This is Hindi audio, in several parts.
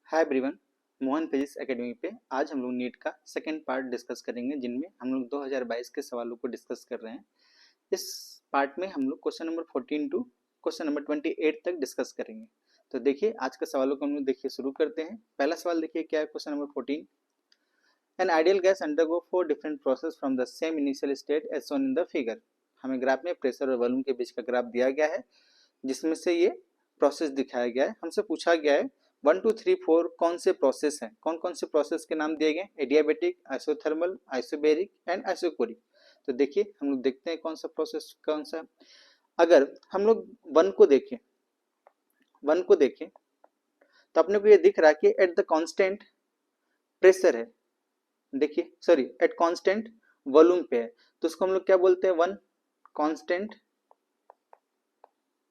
Hi everyone, Mohan physics academy पे आज हम लोग नीट का सेकंड पार्ट डिस्कस करेंगे, जिनमें हम लोग 2022 के सवालों को डिस्कस कर रहे हैं। इस पार्ट में हम लोग question number 14 to question number 28 तक डिस्कस करेंगे। तो देखिए, आज के सवालों को हम लोग देखिए शुरू करते हैं। पहला सवाल देखिए क्या है, question number 14। An ideal gas undergo 4 different process from the same initial state as shown in the figure. हमें ग्राफ में प्रेशर और वॉल्यूम के बीच का ग्राफ दिया गया है, जिसमें से ये प्रोसेस दिखाया गया है। हमसे पूछा गया है 1 2 3 4 कौन से प्रोसेस हैं, कौन कौन से प्रोसेस के नाम दिए गए, adiabatic, isothermal, isobaric and isochoric. तो देखिए हम लोग देखते हैं कौन सा प्रोसेस कौन सा। अगर हम लोग वन को देखें तो अपने को ये दिख रहा है कि एट द कांस्टेंट प्रेशर है, देखिए सॉरी एट कांस्टेंट वॉल्यूम पे है, तो उसको हम लोग क्या बोलते हैं, वन कांस्टेंट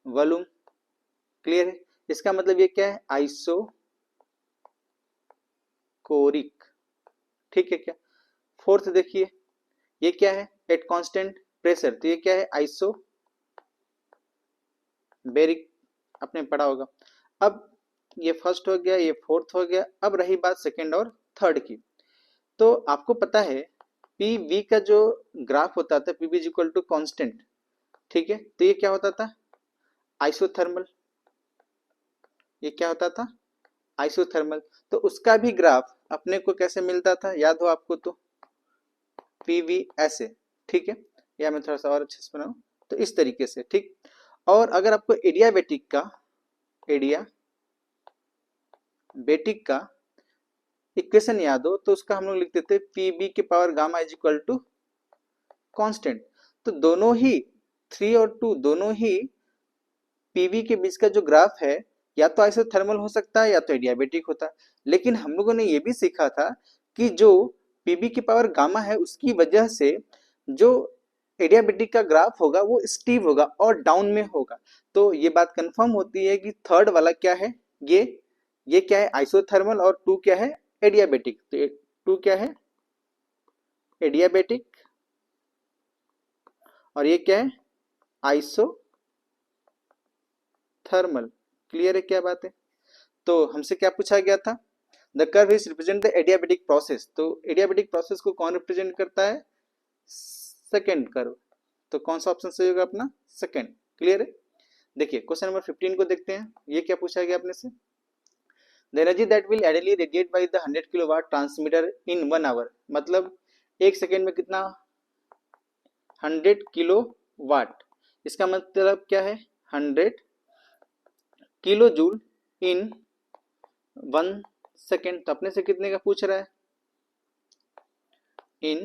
वॉल्यूम। क्लियर है? इसका मतलब ये क्या है, आइसो कोरिक। ठीक है क्या? फोर्थ देखिए, ये क्या है, एट कांस्टेंट प्रेशर, तो ये क्या है, आइसो बेरिक, आपने पढ़ा होगा। अब ये फर्स्ट हो गया, ये फोर्थ हो गया। अब रही बात सेकंड और थर्ड की, तो आपको पता है पी वी का जो ग्राफ होता था, P V is equal to constant. ठीक है, तो ये क्या होता था, आइसोथर्मल। ये क्या होता था, आइसोथर्मल। तो उसका भी ग्राफ अपने को कैसे मिलता था, याद हो आपको तो, पीवी ऐसे। ठीक है, या मैं थोड़ा सा और अच्छे से बनाऊं तो इस तरीके से। ठीक, और अगर आपको एडियाबेटिक का इक्वेशन याद हो तो उसका हम लोग लिखते थे पीबी के power gamma is equal to constant. तो दोनों ही 3 और 2 दोनों ही पीवी के बीच का जो ग्राफ है, या तो आइसोथर्मल हो सकता है या तो एडियाबेटिक होता है। लेकिन हम लोगों ने ये भी सीखा था कि जो पीबी की पावर गामा है उसकी वजह से जो एडियाबेटिक का ग्राफ होगा वो स्टीव होगा और डाउन में होगा। तो ये बात कंफर्म होती है कि थर्ड वाला क्या है, ये क्या है, आइसोथर्मल, और 2 क्या है, एडियाबेटिक। तो 2 क्या है, एडियाबेटिक, और ये क्या है, आइसोथर्मल। क्लियर है क्या बात है? तो हमसे क्या पूछा गया था, the curve is represent the adiabatic process. तो एडियाबेटिक प्रोसेस को कौन रिप्रेजेंट करता है, सेकेंड कर्व। तो कौन सा ऑप्शन सही होगा अपना, सेकेंड। क्लियर है? देखिए क्वेश्चन नंबर 15 को देखते हैं, ये क्या पूछा गया अपने से, the energy that will ideally radiate by the 100 kilowatt transmitter in 1 hour. मतलब एक सेकेंड में कितना, 100 किलो वाट। इसका मतलब क्या है, 100 किलो जूल इन 1 सेकेंड। तो अपने से कितने का पूछ रहा है, इन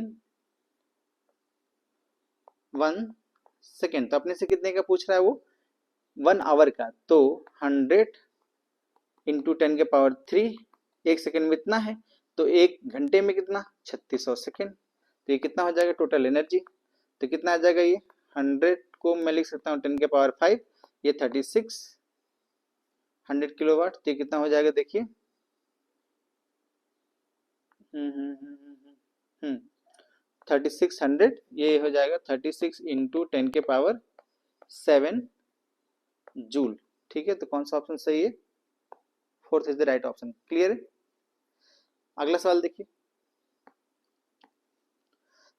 1 सेकेंड। तो अपने से कितने का पूछ रहा है वो, 1 आवर का। तो 100 इंटू 10 के पावर 3, एक सेकेंड में इतना है, तो एक घंटे में कितना, 3600 सेकेंड। तो ये कितना हो जाएगा टोटल एनर्जी, तो कितना आ जाएगा, ये 100 को मैं लिख सकता हूँ 10 के पावर 5, ये 36 100 किलोवाट। तो ये कितना हो जाएगा देखिए, 3600, ये हो जाएगा 36 इंटू 10 के पावर 7 जूल। ठीक है, तो कौन सा ऑप्शन सही है, fourth is the right option. Clear है? अगला सवाल देखिए,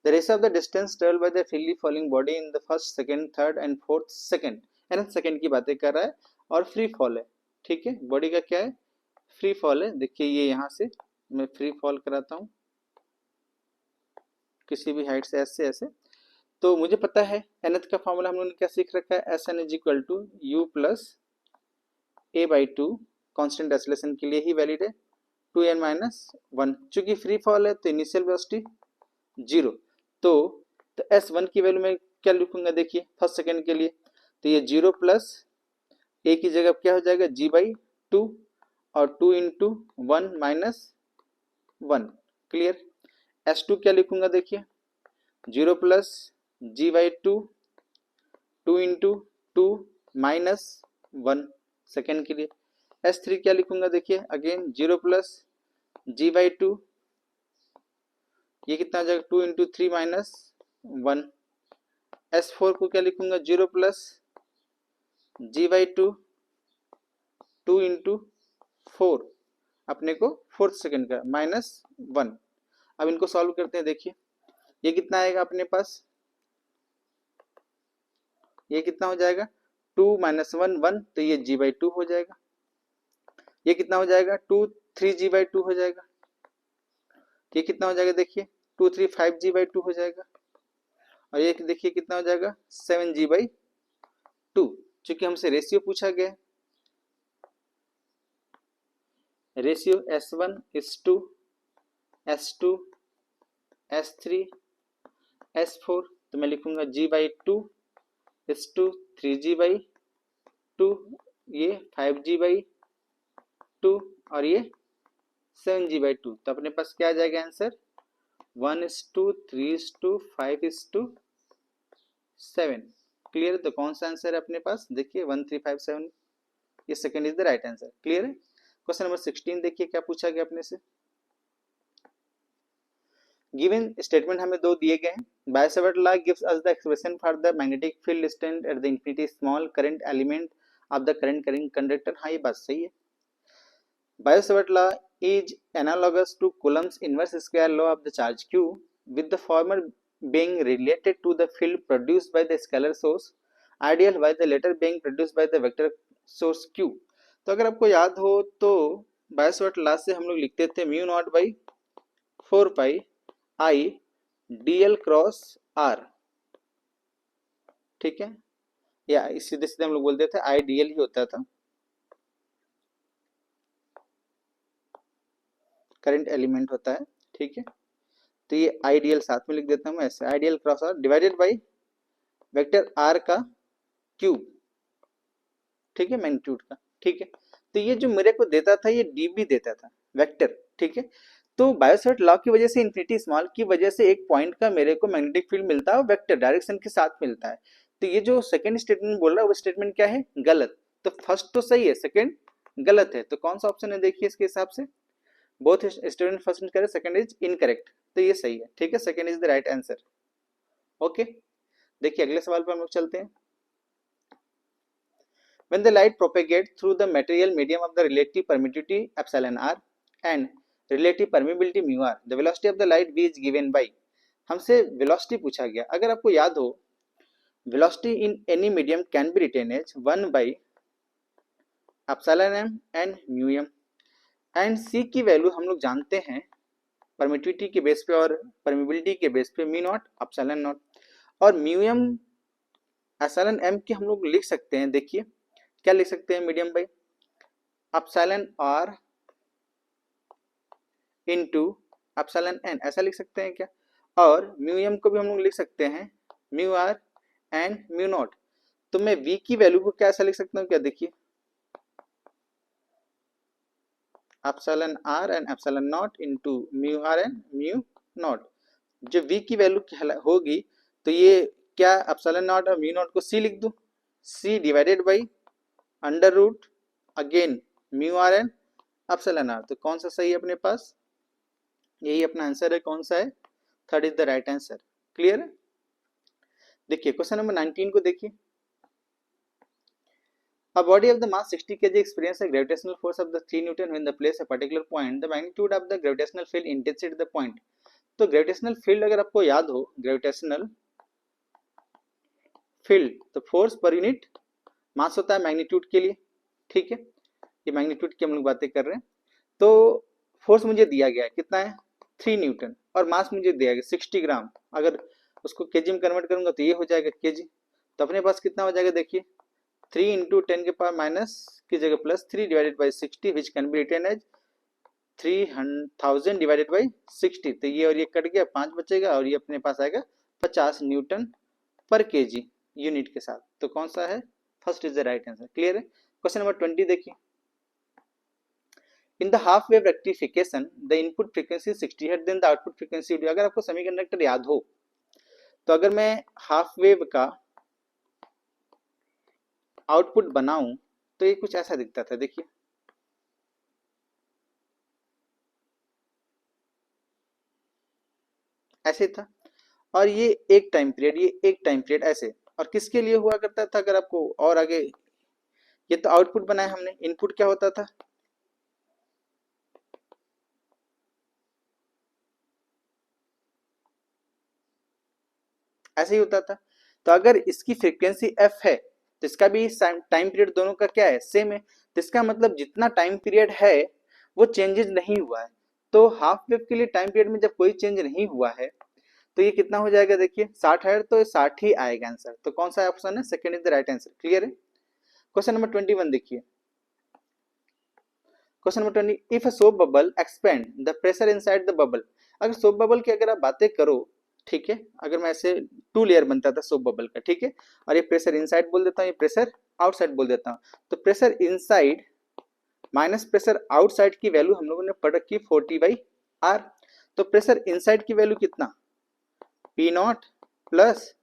the ratio of the distance traveled by the freely falling body in the first, second, third and fourth second, nth second की बातें कर रहा है और फ्री फॉल है। ठीक है, बॉडी का क्या है, फ्री फॉल है। देखिए ये यहाँ से मैं फ्री फॉल कराता हूँ किसी भी हाइट से, ऐसे ऐसे। तो मुझे पता है nth का फॉर्मूला हम लोगों ने क्या सीख रखा है, S N is equal to u plus a by two, constant acceleration के लिए ही वैलिड है, 2n-1। चूंकि फ्री फॉल है तो इनिशियल वेलोसिटी 0। तो S1 की वैल्यू में क्या लिखूंगा, देखिए फर्स्ट सेकेंड के लिए, तो ये 0 प्लस ए की जगह क्या हो जाएगा, g/2, और 2 इंटू 1 माइनस 1। क्लियर? S2 क्या लिखूंगा, देखिए 0 plus g/2, 2 into 2 minus 1 second के लिए। S3 क्या लिखूंगा, देखिए अगेन 0 प्लस g/2, ये कितना हो जाएगा, 2 इंटू 3 माइनस 1। S4 को क्या लिखूंगा, 0 प्लस g/2, 2 इंटू 4, अपने को फोर्थ सेकंड का -1। अब इनको सॉल्व करते हैं। देखिए ये कितना आएगा अपने पास, ये कितना हो जाएगा 2 - 1 1, तो ये g/2 हो जाएगा। ये कितना हो जाएगा 2 3g/2 हो जाएगा। ये कितना हो जाएगा देखिए 2 3 5g/2 हो जाएगा। और ये देखिए कितना हो जाएगा 7g/2। चूंकि हमसे रेशियो पूछा गया है, ratio S1:2 S2 S3 S4, तो मैं लिखूंगा g/2 S2 3g/2, ये 5g/2 और ये 7g/2। तो अपने पास क्या आ जाएगा आंसर 1:3:5:7। क्लियर है? तो कौन सा आंसर है अपने पास, देखिए 1357, ये second is the right answer. Clear है? क्वेश्चन नंबर 16 देखिए क्या पूछा गया अपने से। गिवन स्टेटमेंट हमें दो दिए गए हैं। Biot-Savart law gives us the expression for the magnetic field strength at the infinity small current element of the current carrying conductor. हाँ ये बात सही है। Biot-Savart law is analogous to Coulomb's inverse square law of the charge q, with the former being related to the field produced by the scalar source ideal, while the latter being produced by the vector source q। तो अगर आपको याद हो तो बायो-सावर्ट लॉ से हम लोग लिखते थे mu naught by 4 pi I dl cross r, ठीक है, या सीधे सीधे हम लोग बोलते थे आई dl ही होता था, करंट एलिमेंट होता है, ठीक है। तो ये आइडियल साथ में लिख देता हूं मैं ऐसे, ideal cross r divided by vector r का क्यूब, ठीक है, मैग्नीट्यूड का, ठीक है। तो ये जो मेरे को देता था ये डीबी देता था वेक्टर, ठीक है। तो बायो-सावर्ट लॉ की वजह से इन्फिनिटी स्मॉल की वजह से एक पॉइंट का मेरे को मैग्नेटिक फील्ड मिलता है, वेक्टर डायरेक्शन के साथ मिलता है। तो ये जो सेकंड स्टेटमेंट बोल रहा है वो स्टेटमेंट क्या है, गलत। तो फर्स्ट तो सही है, सेकंड गलत है। तो कौन सा ऑप्शन है देखिए इसके हिसाब से, both statement first correct second is incorrect, तो ये सही है, ठीक है, second is the right answer. Okay, देखिए अगले सवाल पर हम लोग चलते हैं। When the light propagates through the material medium of the relative permittivity epsilon r and relative permeability mu r, the velocity of the light v is given by, हमसे velocity पूछा गया। अगर आपको याद हो velocity in any medium can be written as 1 by epsilon m and mu m, and c की वैल्यू हम लोग जानते हैं परमिटिविटी के बेस पे और परमिबिलिटी के बेस पे म्यू नॉट एप्सिलॉन नॉट, और म्यू एम एप्सिलॉन एम की हम लोग लिख सकते हैं। देखिए क्या लिख सकते हैं medium by epsilon r into epsilon n, ऐसा लिख सकते हैं क्या। और म्यू एम को भी हम लोग लिख सकते हैं mu r and mu naught. तो मैं v की वैल्यू को क्या ऐसा लिख सकता हूँ क्या, देखिए epsilon r and epsilon naught into mu r and mu naught. जो v की वैल्यू होगी तो ये क्या एप्सिलॉन नॉट और म्यू नॉट को c लिख दूं, c divided by under root again mu r and epsilon r. तो कौन सा सही है अपने पास, यही अपना आंसर है। कौन सा है, third is the right answer. Clear है? देखिए क्वेश्चन नंबर 19 को देखिए। A body of the mass 60 kg experiences a gravitational force of the 3 Newton when the place a particular point. The magnitude of the gravitational field intensity at the point. तो ग्रेविटेशनल फील्ड अगर आपको याद हो, ग्रेविटेशनल फील्ड तो फोर्स पर यूनिट मास होता है मैग्नीट्यूड के लिए, ठीक है, ये मैग्नीट्यूड की हम लोग बातें कर रहे हैं। तो फोर्स मुझे दिया गया है कितना है 3 न्यूटन और मास मुझे दिया गया 60 ग्राम। अगर उसको केजी में कन्वर्ट करूंगा तो ये हो जाएगा केजी। तो अपने पास कितना हो जाएगा देखिए 3 इंटू 10 के पावर माइनस की जगह plus 3 divided by 60 which can be written as 3000 divided by 60। तो ये और ये कट गया 5 बचेगा और ये अपने पास आएगा 50 न्यूटन पर केजी यूनिट के साथ। तो कौन सा है, first is the right answer. Clear है? क्वेश्चन नंबर 20 देखिए। In the half wave rectification the input frequency 60 hertz then the output frequency. अगर आपको सेमीकंडक्टर याद हो तो अगर मैं हाफ वेव का आउटपुट बनाऊं तो ये कुछ ऐसा दिखता था, देखिए ऐसे था, और ये एक टाइम पीरियड, ये एक टाइम पीरियड ऐसे। और किसके लिए हुआ करता था, अगर आपको और आगे, ये तो आउटपुट बनाया हमने, इनपुट क्या होता था ऐसे ही होता था। तो अगर इसकी फ्रीक्वेंसी एफ है तो इसका भी टाइम पीरियड दोनों का क्या है, सेम है। तो इसका मतलब जितना टाइम पीरियड है वो चेंजेस नहीं हुआ है। तो हाफ वेव के लिए टाइम पीरियड में जब कोई चेंज नहीं हुआ है तो ये कितना हो जाएगा, देखिए 60 है तो 60 ही आएगा आंसर। तो कौन सा ऑप्शन है, second is the right answer. Clear है। क्वेश्चन नंबर 21 देखिए। Question number 20, if a soap bubble expand the pressure inside the bubble. अगर सोप बबल की अगर आप बातें करो, ठीक है, अगर मैं ऐसे 2 लेयर बनता था सोप बबल का, ठीक है, और ये प्रेशर इनसाइड बोल देता हूँ, ये प्रेशर आउटसाइड बोल देता हूँ। तो pressure inside minus pressure outside की वैल्यू हम लोगों ने पढ़ रखी 40/R। तो प्रेशर इनसाइड की वैल्यू कितना, P0 प्लस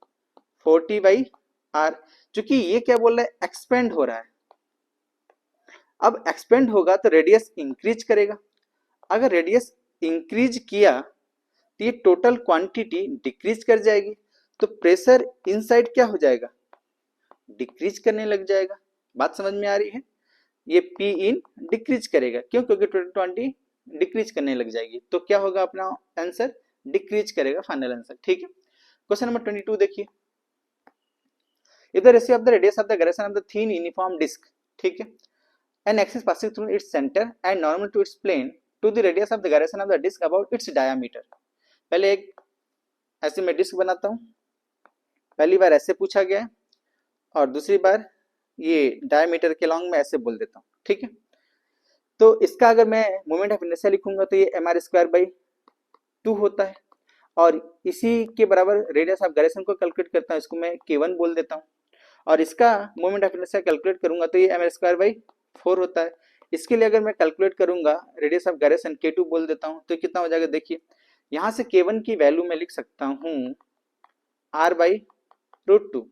40/R। चूंकि ये क्या बोल रहा है, एक्सपेंड हो रहा है। अब एक्सपेंड होगा तो रेडियस इंक्रीज करेगा। अगर रेडियस इंक्रीज किया तो ये टोटल क्वांटिटी डिक्रीज कर जाएगी। तो प्रेशर इनसाइड क्या हो जाएगा, डिक्रीज करने लग जाएगा। बात समझ में आ रही है। ये पी इन डिक्रीज करेगा, क्यों, क्योंकि टोटल क्वांटिटी डिक्रीज करने लग जाएगी। तो क्या होगा अपना आंसर, डिक्रीज करेगा फाइनल आंसर। ठीक है। क्वेश्चन नंबर 22 देखिए। If the ratio of the radius of the gyration of the thin uniform disc, ठीक है, an axis passing through its center and normal to its plane to the radius of the gyration of the disk about its diameter। पहले एक ऐसे मैं डिस्क बनाता हूँ, पहली बार ऐसे पूछा गया है और दूसरी बार ये डायमीटर के लॉन्ग में ऐसे बोल देता हूँ। ठीक है। तो इसका अगर मैं मोमेंट ऑफ इनर्शिया लिखूंगा तो ये mr²/2 होता है, और इसी के बराबर रेडियस ऑफ gyration को कैलकुलेट करता हूँ, इसको मैं k1 बोल देता हूँ, और इसका मोमेंट ऑफ इनर्शिया कैलकुलेट करूंगा तो ये mr²/4 होता है। इसके लिए अगर मैं कैलकुलेट करूंगा रेडियस ऑफ gyration k2 बोल देता हूं, तो कितना हो जाएगा, देखिए यहां से k1 की वैल्यू मैं लिख सकता हूं r/√2,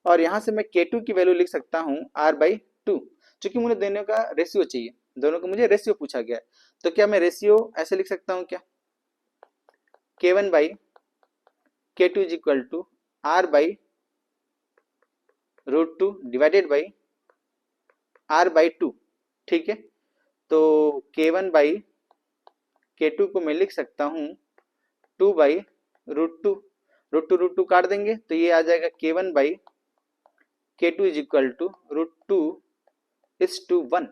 और यहां से मैं k2 की वैल्यू लिख सकता हूं r/2। चूंकि मुझे दोनों का रेशियो चाहिए, दोनों का मुझे रेशियो पूछा गया है, तो क्या मैं रेशियो ऐसे लिख सकता हूं, क्या k1/k2 is equal to r/√2 divided by r/2। ठीक है। तो k1/k2 को मैं लिख सकता हूं 2/√2, √2 काट देंगे तो ये आ जाएगा k1/k2 is equal to √2:1।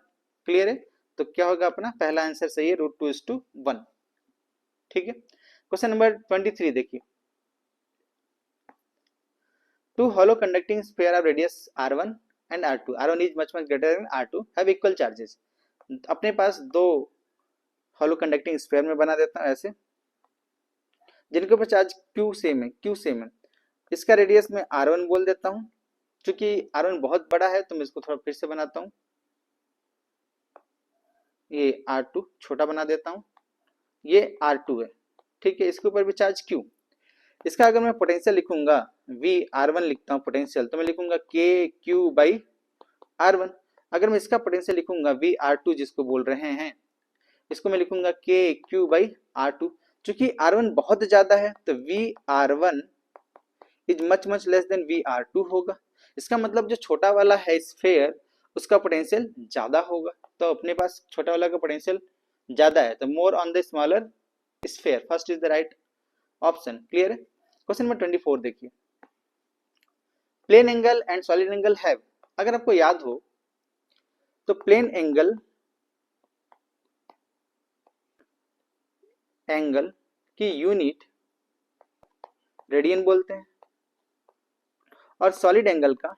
Clear है। तो क्या होगा अपना पहला आंसर सही है, √2:1। ठीक है। क्वेश्चन नंबर 23 देखिए। Two hollow conducting sphere of radius r1 and r2, r1 is much greater than r2 have equal charges। अपने पास दो hollow conducting sphere में बना देता हूं ऐसे, जिनके ऊपर चार्ज q सेम है। इसका रेडियस मैं r1 बोल देता हूं, क्योंकि r1 बहुत बड़ा है तो मैं इसको थोड़ा फिर से बनाता हूं, ये r2 छोटा बना देता हूं, ये r2 है। ठीक है। इसके ऊपर भी चार्ज q। इसका अगर मैं पोटेंशियल लिखूंगा v(r1) लिखता हूं पोटेंशियल, तो मैं लिखूंगा kq/r1। अगर मैं इसका पोटेंशियल लिखूंगा v(r2) जिसको बोल रहे हैं, इसको मैं लिखूंगा kq/r2। चूंकि r1 बहुत ज्यादा है तो v(r1) is much less than v(r2) होगा। इसका मतलब जो छोटा वाला है स्फेयर, उसका पोटेंशियल ज्यादा होगा। तो अपने पास छोटा वाला का पोटेंशियल ज्यादा है, तो more on the smaller sphere, first is the right option. Clear है। क्वेश्चन नंबर 24 देखिए। Plane angle and solid angle have, अगर आपको याद हो तो प्लेन एंगल की यूनिट रेडियन बोलते हैं, और सॉलिड एंगल का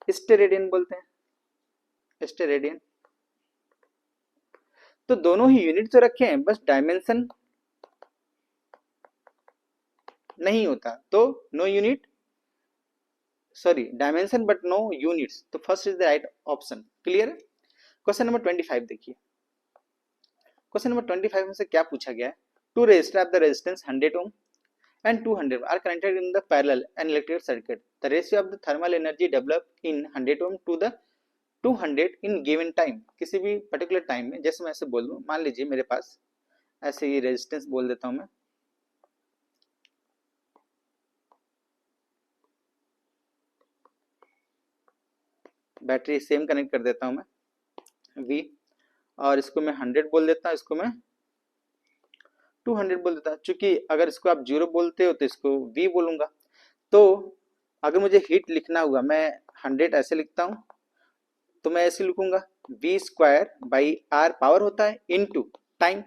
स्टेरेडियन बोलते हैं, स्टेरेडियन। तो दोनों ही यूनिट तो रखे हैं, बस डायमेंशन नहीं होता, तो no unit, sorry dimension but no units, तो first is the right option. Clear है। क्वेश्चन नंबर 25 देखिए। क्वेश्चन नंबर 25 में से क्या पूछा गया है, two resistor of the resistance 100 ohm and 200 are connected in the parallel and electric circuit. The ratio of the thermal energy developed in 100 ohm to the 200 in given time। किसी भी पर्टिकुलर टाइम में, जैसे मैं ऐसे बोल दूं, मान लीजिए मेरे पास ऐसे ही रेजिस्टेंस बोल देता हूं मैं, बैटरी सेम कनेक्ट कर देता हूं मैं V, और इसको मैं 100 बोल देता हूं, इसको मैं 200 बोल देता, चूंकि अगर इसको आप 0 बोलते हो तो इसको v बोलूंगा। तो अगर मुझे हीट लिखना हुआ, मैं 100 ऐसे लिखता हूं, तो मैं ऐसे लिखूंगा v square by r power होता है इनटू टाइम,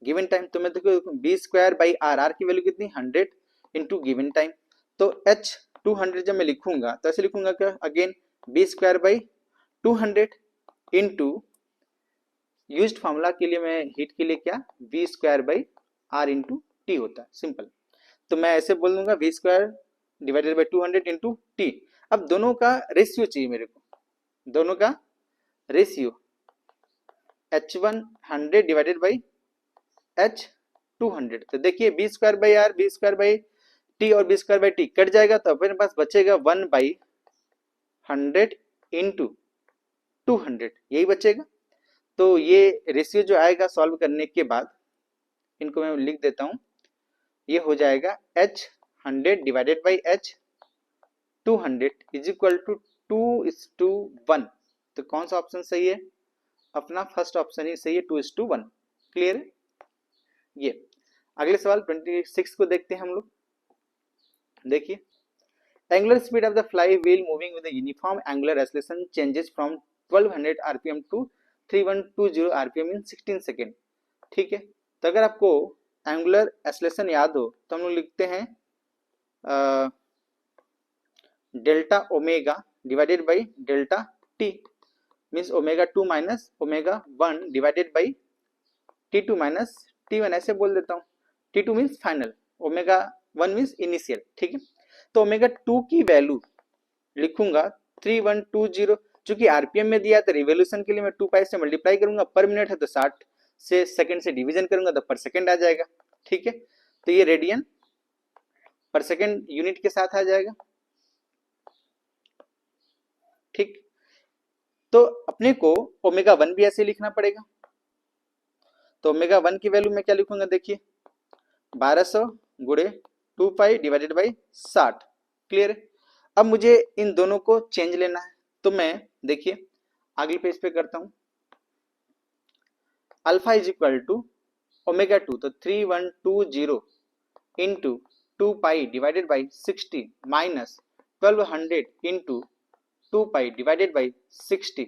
गिवन टाइम। तो मैं देखो v square by r, r की वैल्यू कितनी 100 इंटू गिवन टाइम। तो h 200 जब मैं लिखूंगा तो ऐसे लिखूंगा क्या, again v square by 200 into used formula के लिए मैं हीट के लिए क्या, v square by r into t होता है, सिंपल। तो मैं ऐसे बोल दूंगा v square divided by 200 into t. अब दोनों का रेशियो चाहिए मेरे को, दोनों का ratio h1 100 divided by h 200। तो देखिए B square by R, B square by T और B square by T cut जाएगा, तो अपने पास बचेगा 1 बाई 100 इंटू 200, यही बचेगा। तो ये रेशियो जो आएगा सॉल्व करने के बाद, इनको मैं लिख देता हूं, ये हो जाएगा h 100 divided by h 200 is equal to 2:1। तो कौन सा ऑप्शन सही है, अपना फर्स्ट ऑप्शन ही सही है, 2:1। क्लियर है। ये अगले सवाल 26 को देखते हैं हम लोग। देखिए, angular speed of the fly wheel moving with uniform angular acceleration changes from 1200 RPM to 3120 RPM in 16 second. ठीक है, तो अगर आपको एंगुलर एक्सेलरेशन याद हो तो हम लोग लिखते हैं delta omega divided by delta T, means omega 2 minus omega 1 divided by T2 minus T1, ऐसे बोल देता हूँ। T2 means final, omega 1 means initial. ठीक है, तो ओमेगा 2 की वैल्यू लिखूंगा 3120, चूंकि आरपीएम में दिया तो रिवोल्यूशन के लिए मैं 2 पाई से मल्टीप्लाई करूंगा, पर मिनट है तो 60 से सेकंड से डिवीजन करूंगा तो पर सेकंड आ जाएगा। ठीक है, तो ये रेडियन पर सेकंड यूनिट के साथ आ जाएगा। ठीक, तो अपने को ओमेगा 1 भी ऐसे लिखना पड़ेगा। तो ओमेगा 1 की वैल्यू मैं क्या लिखूंगा, देखिए 1200 गुणे 2 पाई डिवाइडेड बाई 60। क्लियर है। अब मुझे इन दोनों को चेंज लेना है, तो मैं देखिए अगले पेज पे करता हूं, alpha is equal to omega 2, तो 3120 into 2 pi divided by 60 minus 1200 into 2 pi divided by 60,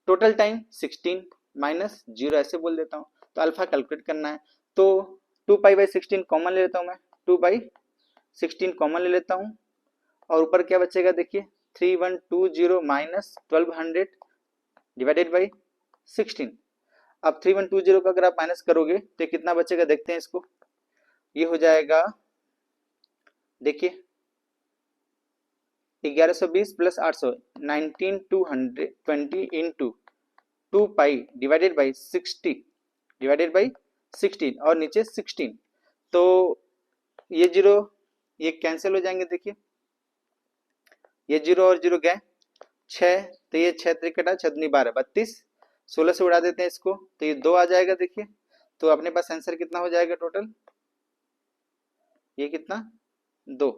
total time 16 minus 0 ऐसे बोल देता हूँ। तो अल्फा कैलकुलेट करना है, तो 2 पाई बाई 16 कॉमन ले लेता हूँ मैं, 2 बाई 16 कॉमन ले लेता हूँ, और ऊपर क्या बचेगा देखिए 3120 माइनस 1200 डिवाइडेड बाई 16। अब 3120 का अगर आप माइनस करोगे तो कितना बचेगा, देखते हैं इसको। ये हो जाएगा, देखिए 1120 plus 800 19220 into 2 pi divided by 60 divided by 16 और नीचे 16। तो ये जीरो ये कैंसिल हो जाएंगे, देखिए ये 0 और 0 गए 6, तो ये 6 त्रिकटा 6 दूनी 12 32, 16 से उड़ा देते हैं इसको, तो ये 2 आ जाएगा। देखिए तो अपने पास आंसर कितना हो जाएगा टोटल, ये कितना 2।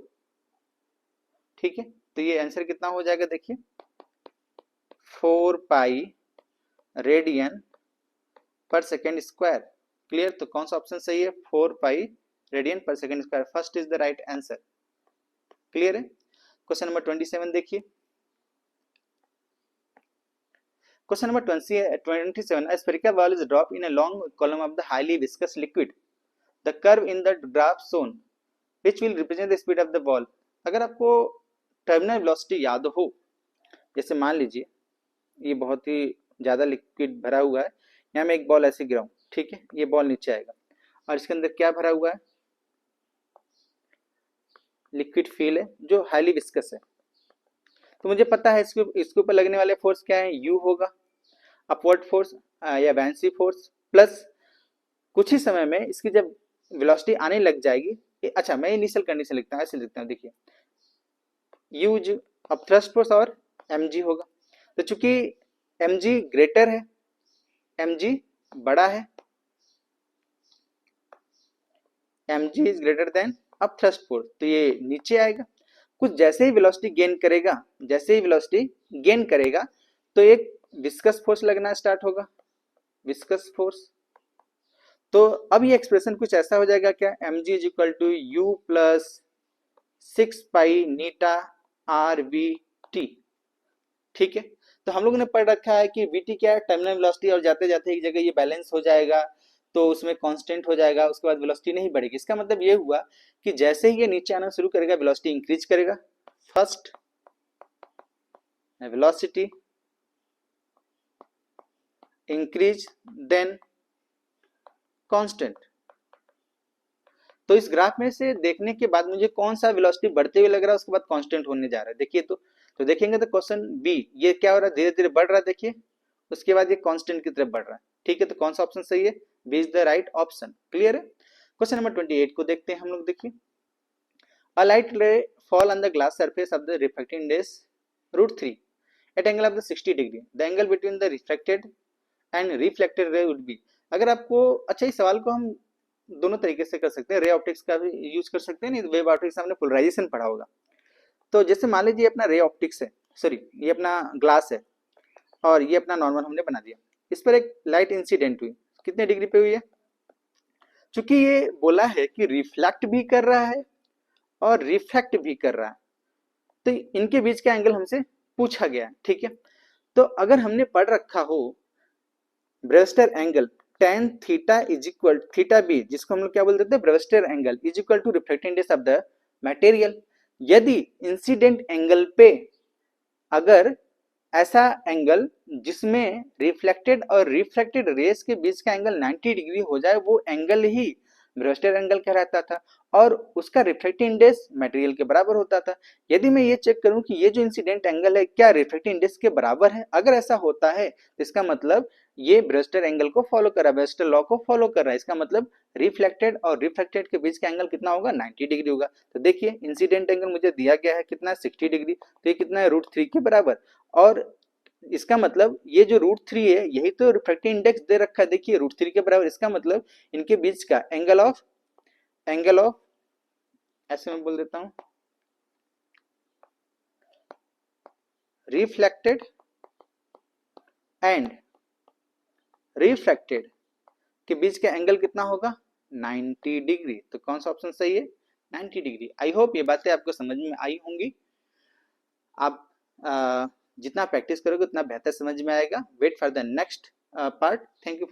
ठीक है, तो ये आंसर कितना हो जाएगा, देखिए 4 पाई रेडियन पर सेकेंड स्क्वायर। क्लियर, तो कौन सा ऑप्शन सही है, 4 पाई रेडियन पर second square, first is the right answer. Clear है। क्वेश्चन नंबर 27 देखिए, question number 27, a spherical ball is dropped in a long column of the highly viscous liquid, the curve in the graph shown which will represent the speed of the ball। अगर आपको टर्मिनल वेलोसिटी याद हो, जैसे मान लीजिए ये बहुत ही ज्यादा लिक्विड भरा हुआ है, यहाँ मैं एक बॉल ऐसे गिराऊं, ठीक है, ये बॉल नीचे आएगा और इसके अंदर क्या भरा हुआ है, लिक्विड फील है जो हाईली विस्कस है। तो मुझे पता है इसके ऊपर लगने वाले फोर्स क्या है, यू होगा, अपवर्ड फोर्स या वैंसी फोर्स, प्लस कुछ ही समय में इसकी जब वेलोसिटी आने लग जाएगी, अच्छा मैं इनिशियल कंडीशन लिखता हूँ, ऐसे लिखता हूँ, देखिए यूज अब थ्रस्ट फोर्स और mg होगा। तो चूंकि mg ग्रेटर है, mg बड़ा है, mg इज ग्रेटर देन अब थ्रस्ट फोर्स, तो ये नीचे आएगा। कुछ जैसे ही वेलोसिटी गेन करेगा, जैसे ही वेलोसिटी गेन करेगा तो एक विस्कस फोर्स लगना स्टार्ट होगा, विस्कस फोर्स। तो अब ये एक्सप्रेशन कुछ ऐसा हो जाएगा क्या, M G is equal to u plus 6 pi eta r v t. ठीक है, तो हम लोगों ने पढ़ रखा है कि वीटी क्या है, टर्मिनल वेलोसिटी, और जाते जाते एक जगह ये बैलेंस हो जाएगा तो उसमें कांस्टेंट हो जाएगा, उसके बाद वेलोसिटी नहीं बढ़ेगी। इसका मतलब ये हुआ कि जैसे ही ये नीचे आना शुरू करेगा वेलोसिटी इंक्रीज करेगा, first velocity increase then constant. तो इस ग्राफ में से देखने के बाद मुझे कौन सा वेलोसिटी बढ़ते हुए लग रहा है, उसके बाद कांस्टेंट होने जा रहा है। देखिए तो देखेंगे तो क्वेश्चन बी ये क्या हो रहा है, धीरे धीरे बढ़ रहा है, देखिए उसके बाद ये कांस्टेंट की तरफ बढ़ रहा है। ठीक है, तो कौन सा ऑप्शन सही है, B is the right option. Clear है। क्वेश्चन नंबर 28 को देखते हैं हम लोग। देखिए, a light ray fall on the glass surface of the refracting index √3 at angle of the 60 degree, the angle between the reflected and reflected ray would be. अगर आपको, अच्छा इस सवाल को हम दोनों तरीके से कर सकते हैं, रे ऑप्टिक्स का भी यूज कर सकते हैं, नहीं वेव ऑप्टिक्स हमने पोलराइजेशन पढ़ा होगा। तो जैसे मान लीजिए अपना रे ऑप्टिक्स है, सॉरी ये अपना ग्लास है और ये अपना नॉर्मल हमने बना दिया, इस पर एक लाइट इंसिडेंट हुई, कितने डिग्री पे हुई है, चूंकि ये बोला है कि रिफ्लेक्ट भी कर रहा है और रिफ्रैक्ट भी कर रहा है, तो इनके बीच का एंगल हमसे पूछा गया। ठीक है, तो अगर हमने पढ़ रखा हो Brewster angle tan theta is equal theta B, जिसको हम लोग क्या बोल देते हैं, Brewster angle is equal to reflecting index of the material. यदि इंसिडेंट एंगल पे अगर ऐसा एंगल जिसमें रिफ्लेक्टेड और रिफ्रैक्टेड रेस के बीच का एंगल 90 डिग्री हो जाए, वो एंगल ही ब्रेविस्टर एंगल कहलाता था और उसका रिफ्लेक्टिंग इंडेक्स मटेरियल के बराबर होता था। यदि मैं ये चेक करूं कि ये जो इंसिडेंट एंगल है क्या रिफ्लेक्टिंग इंडेक्स के बराबर है, अगर ऐसा होता है तो इसका मतलब ये ब्रेविस्टर एंगल को फॉलो कर रहा है, ब्रेविस्टर लॉ को फॉलो कर रहा है। इसका मतलब रिफ्लेक्टेड और रिफ्रैक्टेड के बीच का एंगल कितना होगा, 90 डिग्री होगा। तो देखिए इंसिडेंट एंगल मुझे दिया गया है कितना, 60 डिग्री, तो ये कितना है, √3 के बराबर। और इसका मतलब ये जो √3 है यही तो रिफ्रैक्टिव इंडेक्स दे रखा है, देखिए √3 के बराबर। इसका मतलब इनके बीच का एंगल ऑफ ऐसे मैं बोल देता हूं, रिफ्लेक्टेड एंड रिफ्रैक्टेड के बीच का एंगल कितना होगा, 90 डिग्री। तो कौन सा ऑप्शन सही है, 90 डिग्री। आई होप ये बातें आपको समझ में आई होंगी। आप जितना प्रैक्टिस करोगे उतना बेहतर समझ में आएगा। Wait for the next part. Thank you.